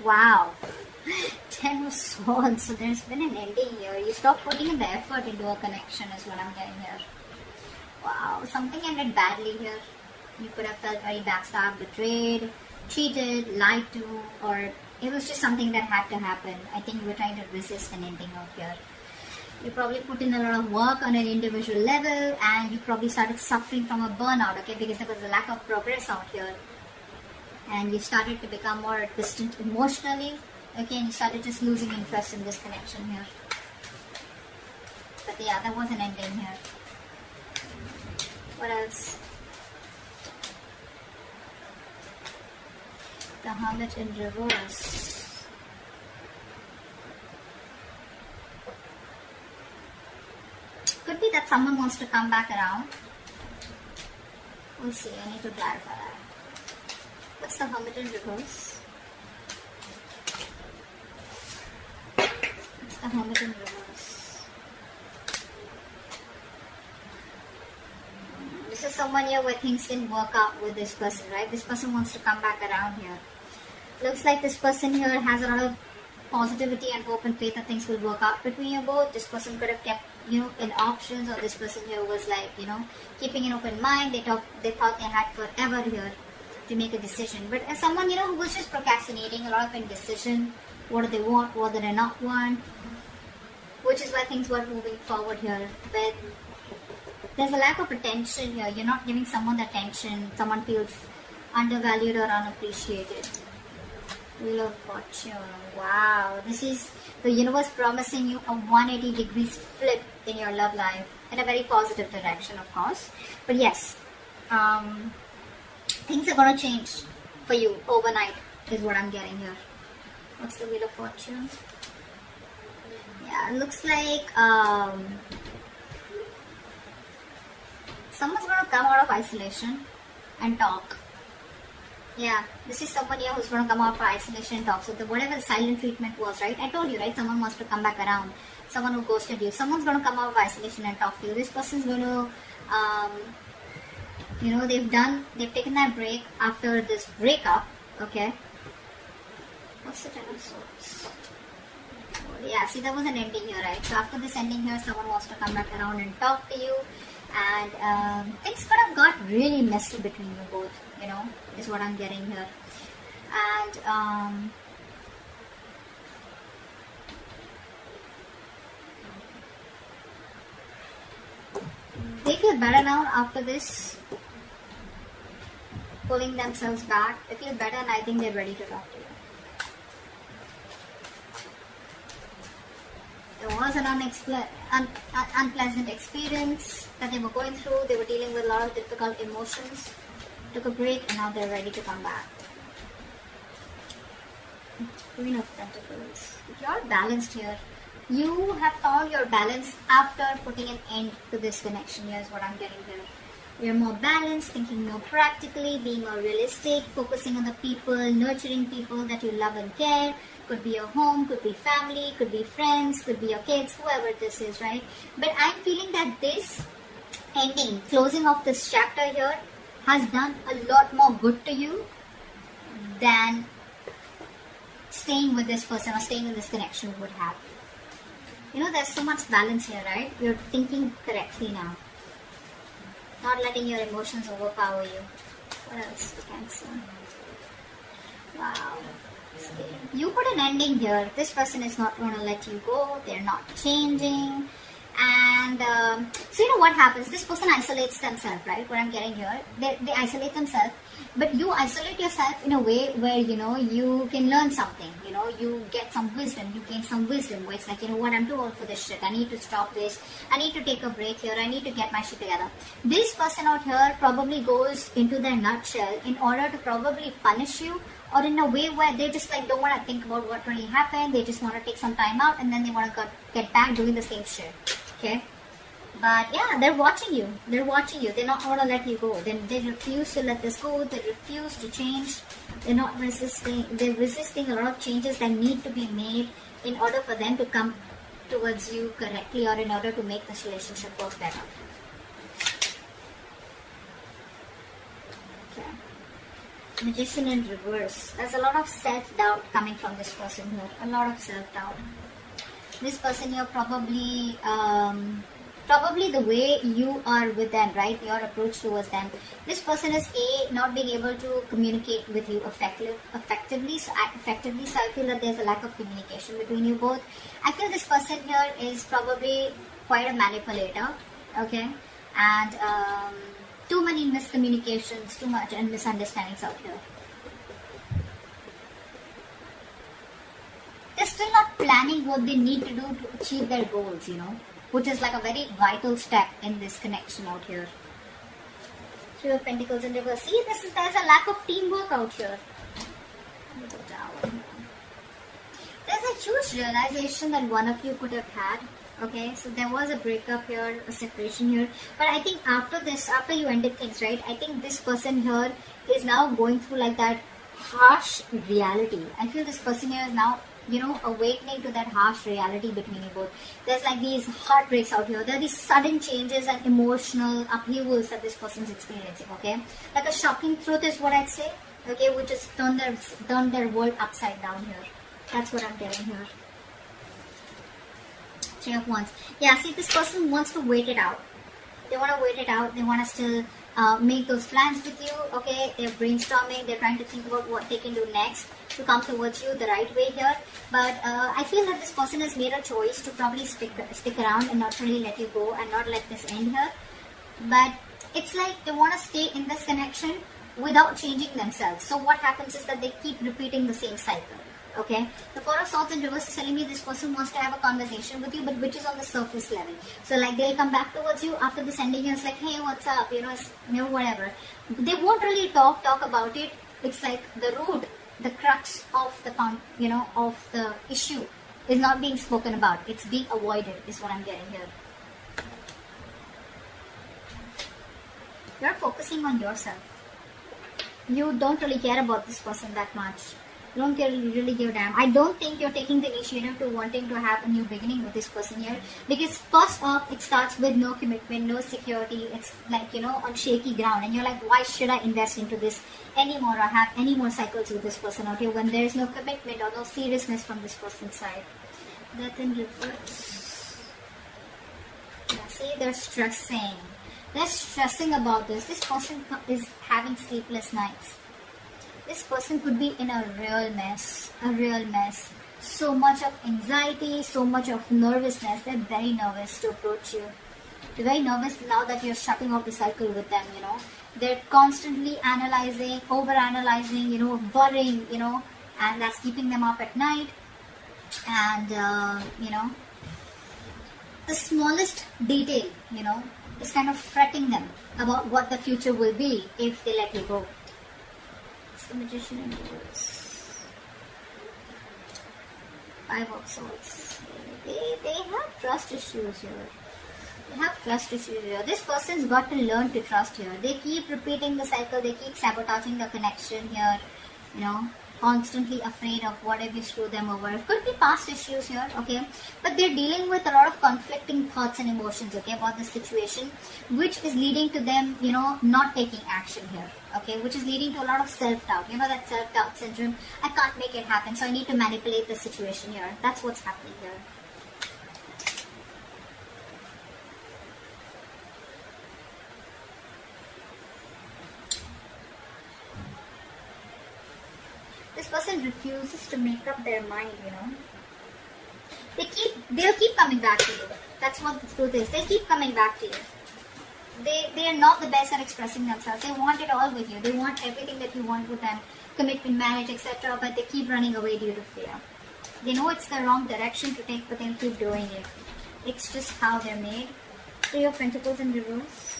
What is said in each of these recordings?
Wow. 10 of Swords. So there's been an ending here. You stop putting in the effort into a connection is what I'm getting here. Wow. Something ended badly here. You could have felt very backstabbed, betrayed, cheated, lied to, or it was just something that had to happen. I think you were trying to resist an ending out here. You probably put in a lot of work on an individual level and you probably started suffering from a burnout, okay, because there was a lack of progress out here. And you started to become more distant emotionally, okay, and you started just losing interest in this connection here. But yeah, there was an ending here. What else? The Hermit in reverse. Could be that someone wants to come back around. We'll see. I need to clarify that. What's the Hermit in reverse? What's the Hermit in reverse? This is someone here where things didn't work out with this person, right? This person wants to come back around here. Looks like this person here has a lot of positivity and hope and faith that things will work out between you both. This person could have kept in options, or this person here was like, keeping an open mind. They thought they had forever here to make a decision. But as someone, who was just procrastinating, a lot of indecision, what do they want, what do they not want, which is why things were moving forward here. But there's a lack of attention here. You're not giving someone the attention. Someone feels undervalued or unappreciated. Wheel of Fortune. Wow. This is the universe promising you a 180 degrees flip in your love life. In a very positive direction, of course. But yes, things are going to change for you overnight is what I'm getting here. What's the Wheel of Fortune? Yeah, it looks like someone's going to come out of isolation and talk. Yeah, this is someone here who's going to come out for isolation and talk. So whatever the silent treatment was, right? I told you, right? Someone wants to come back around. Someone who ghosted you. Someone's going to come out of isolation and talk to you. This person's going to, they've taken that break after this breakup. Okay. What's the Ten of Swords? Oh, yeah, see, there was an ending here, right? So after this ending here, someone wants to come back around and talk to you. And things could have got really messy between you both, is what I'm getting here. And they feel better now after this, pulling themselves back. They feel better and I think they're ready to talk to you. There was an unpleasant experience that they were going through. They were dealing with a lot of difficult emotions. Took a break and now they're ready to come back. Queen of Pentacles. You're balanced here. You have found your balance after putting an end to this connection. Here's what I'm getting here. You're more balanced, thinking more practically, being more realistic, focusing on the people, nurturing people that you love and care. Could be your home, could be family, could be friends, could be your kids, whoever this is, right? But I'm feeling that this ending, closing off this chapter here, has done a lot more good to you than staying with this person or staying in this connection would have. There's so much balance here, right? You're thinking correctly now. Not letting your emotions overpower you. What else? Cancer. Wow. You put an ending here. This person is not going to let you go. They're not changing. And so what happens? This person isolates themselves, right? What I'm getting here. They isolate themselves. But you isolate yourself in a way where, you can learn something. You get some wisdom. You gain some wisdom where it's like, what, I'm too old for this shit. I need to stop this. I need to take a break here. I need to get my shit together. This person out here probably goes into their nutshell in order to probably punish you, or in a way where they just don't want to think about what really happened. They just want to take some time out and then they want to get back doing the same shit. Okay? But yeah, they're watching you. They're watching you. They're not going to let you go. They refuse to let this go. They refuse to change. They're not resisting. They're resisting a lot of changes that need to be made in order for them to come towards you correctly, or in order to make this relationship work better. Okay. Magician in reverse. There's a lot of self-doubt coming from this person here. A lot of self-doubt. This person here probably the way you are with them, right? Your approach towards them. This person is not being able to communicate with you effectively. So I feel that there's a lack of communication between you both. I feel this person here is probably quite a manipulator, okay? And too many miscommunications, too much and misunderstandings out here. They're still not planning what they need to do to achieve their goals, which is like a very vital step in this connection out here. Three of Pentacles in reverse. See, there's a lack of teamwork out here. There's a huge realization that one of you could have had. Okay, so there was a breakup here, a separation here. But I think after this, after you ended things, right, I think this person here is now going through like that harsh reality. I feel this person here is now, awakening to that harsh reality between you both. There's like these heartbreaks out here. There are these sudden changes and emotional upheavals that this person's experiencing, okay? Like a shocking truth is what I'd say, okay, which has turned their world upside down here. That's what I'm getting here. Three of Wands. Yeah, see, this person wants to wait it out. They want to wait it out. They want to still make those plans with you, okay? They're brainstorming. They're trying to think about what they can do next to come towards you the right way here. But I feel that this person has made a choice to probably stick around and not really let you go and not let this end here. But it's like they want to stay in this connection without changing themselves. So what happens is that they keep repeating the same cycle. Okay, the Four of Swords in reverse is telling me this person wants to have a conversation with you, but which is on the surface level. So like they'll come back towards you after this ending and it's like, hey, what's up? Whatever. They won't really talk about it. It's like the root, the crux of the of the issue is not being spoken about. It's being avoided is what I'm getting here. You're focusing on yourself. You don't really care about this person that much. You don't really give a damn. I don't think you're taking the initiative to wanting to have a new beginning with this person here. Because first off, it starts with no commitment, no security. It's like, on shaky ground. And you're like, why should I invest into this anymore or have any more cycles with this person out here when there's no commitment or no seriousness from this person's side? Death in reverse. Yeah, see, they're stressing. They're stressing about this. This person is having sleepless nights. This person could be in a real mess. So much of anxiety, so much of nervousness. They're very nervous to approach you. They're very nervous now that you're shutting off the cycle with them, They're constantly analyzing, overanalyzing, worrying, and that's keeping them up at night. And, the smallest detail, is kind of fretting them about what the future will be if they let you go. The Magician in reverse. Five of Swords. They have trust issues here. This person's got to learn to trust here. They keep repeating the cycle. They keep sabotaging the connection here. Constantly afraid of what if you screw them over. It could be past issues here, okay? But they're dealing with a lot of conflicting thoughts and emotions, okay, about the situation, which is leading to them, not taking action here, okay? Which is leading to a lot of self-doubt. That self-doubt syndrome. I can't make it happen, so I need to manipulate the situation here. That's what's happening here. This person refuses to make up their mind, They'll keep coming back to you. That's what the truth is. They keep coming back to you. They are not the best at expressing themselves. They want it all with you. They want everything that you want with them. Commitment, marriage, etc. But they keep running away due to fear. They know it's the wrong direction to take, but they'll keep doing it. It's just how they're made. Three of Pentacles in reverse.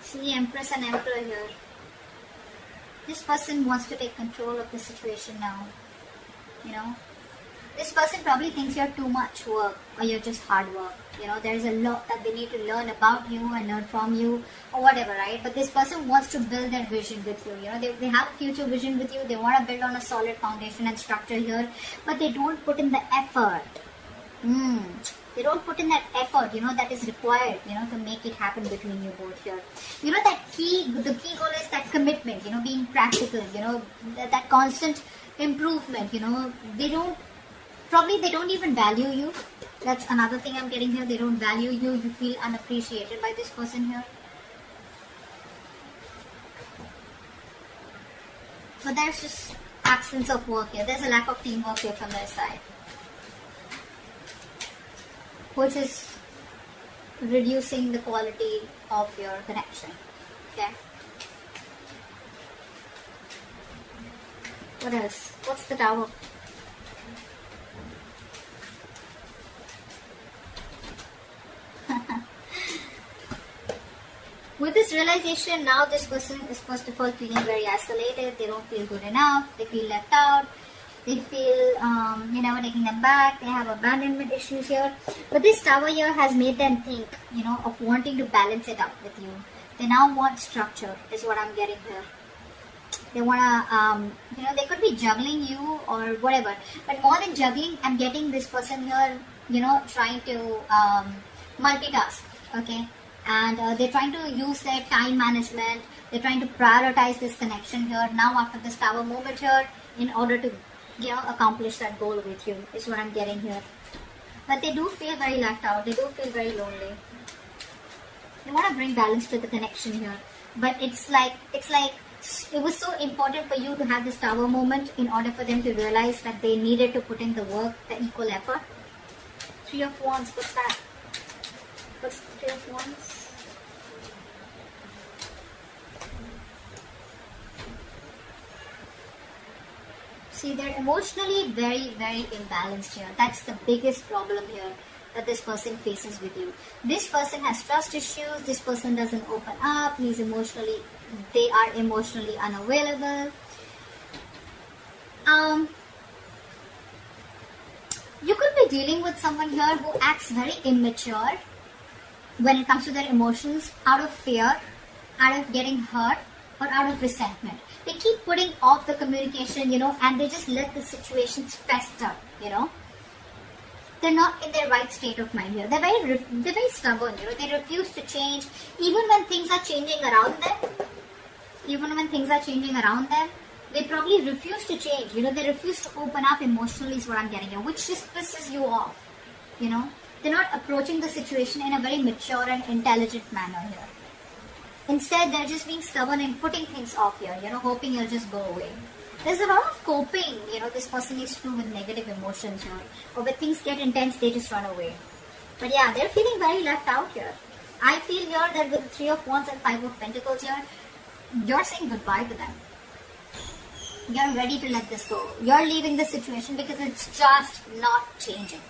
See, Empress and Emperor here. This person wants to take control of the situation now. This person probably thinks you're too much work or you're just hard work. There's a lot that they need to learn about you and learn from you or whatever, right? But this person wants to build their vision with you. They have a future vision with you. They want to build on a solid foundation and structure here, but they don't put in the effort. They don't put in that effort, that is required, to make it happen between you both here. The key goal is that commitment, being practical, that constant improvement, they don't even value you. That's another thing I'm getting here. They don't value you. You feel unappreciated by this person here. But there's just absence of work here. There's a lack of teamwork here from their side, which is reducing the quality of your connection. Okay. What else? What's the Tower? With this realization, now this person is first of all feeling very isolated. They don't feel good enough. They feel left out. They feel you're never taking them back. They have abandonment issues here. But this Tower here has made them think, of wanting to balance it up with you. They now want structure, is what I'm getting here. They want to, they could be juggling you or whatever. But more than juggling, I'm getting this person here, trying to multitask, okay? And they're trying to use their time management. They're trying to prioritize this connection here now after this Tower moment here in order to, accomplish that goal with you, is what I'm getting here. But they do feel very left out. They do feel very lonely. They want to bring balance to the connection here. But it's like it was so important for you to have this Tower moment in order for them to realize that they needed to put in the work, the equal effort. 3 of Wands, what's that? What's the 3 of Wands? See, they're emotionally very, very imbalanced here. That's the biggest problem here that this person faces with you. This person has trust issues. This person doesn't open up. They are emotionally unavailable. You could be dealing with someone here who acts very immature when it comes to their emotions, out of fear, out of getting hurt, or out of resentment. They keep putting off the communication, and they just let the situations fester, They're not in their right state of mind here. They're very stubborn, They refuse to change, even when things are changing around them. They probably refuse to change, They refuse to open up emotionally, is what I'm getting here, which just pisses you off, They're not approaching the situation in a very mature and intelligent manner here. Instead, they're just being stubborn and putting things off here, hoping you'll just go away. There's a lot of coping, this person needs to do with negative emotions here. Or when things get intense, they just run away. But yeah, they're feeling very left out here. I feel here that with 3 of Wands and 5 of Pentacles here, you're saying goodbye to them. You're ready to let this go. You're leaving the situation because it's just not changing.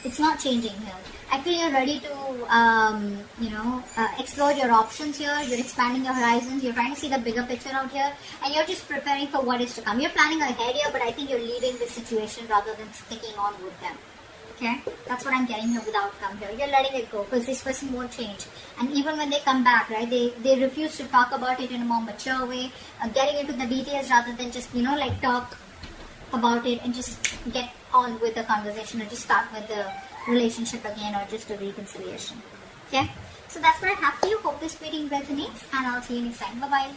It's not changing here. I feel you're ready to, explore your options here. You're expanding your horizons. You're trying to see the bigger picture out here. And you're just preparing for what is to come. You're planning ahead here, but I think you're leaving this situation rather than sticking on with them. Okay? That's what I'm getting here with outcome here. You're letting it go because this person won't change. And even when they come back, right, they refuse to talk about it in a more mature way. Getting into the details rather than just, talk about it and just get on with the conversation or just start with the relationship again or just a reconciliation. Okay, so that's what I have for you. Hope this reading resonates and I'll see you next time. Bye bye.